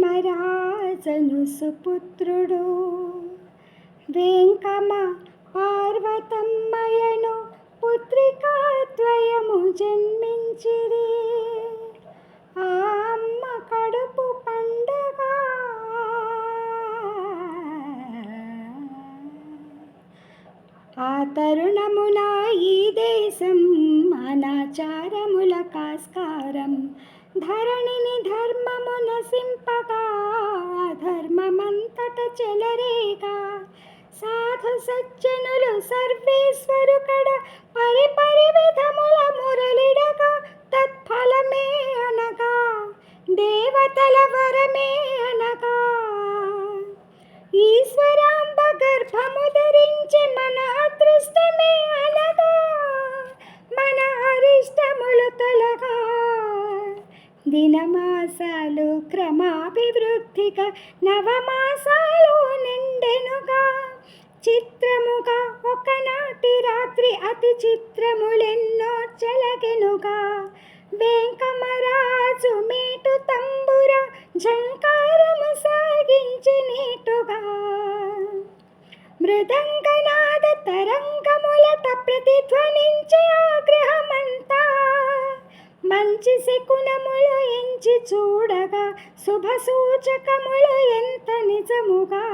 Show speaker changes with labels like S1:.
S1: శేషమరాజను సుపుత్రుడు వెంకమ పార్వతమ్మయను పుత్రికాద్వయము జన్మించిరి. ఆ అమ్మ కడుపు పండగ ఆ తరుణమున ఈ దేశం అనాచారముల కాస్కారం ధరణిని ధర్మము నశింపగా ధర్మమంతట చెలరేగా సాధు సజ్జనులు సర్వేశ్వరు కడ పరిపరి విధముల మురళిడగా తత్ఫలమే అనగా దేవతల వరమే అనగా ఈశ్వరాంబ గర్భము ధరించి మన అదృష్టమే అనగా మన అరిష్టములు తొలగా దినమాసాలు క్రమాభివృద్ధిగా నవమాసాలు నిండెనుగా చిత్రముగా ఒకనాటి రాత్రి అతి చిత్రములెన్నో చెలగెనుగా వెంకమరాజు మేటు తంబుర ఝంకారము సాగించి నీటుగా మృదంగనాద తరంగములట ప్రతిధ్వనించే ఆగ్రహమంతా మంచి శకునములు ఎంచి చూడగా శుభ సూచకములు ఎంత నిజముగా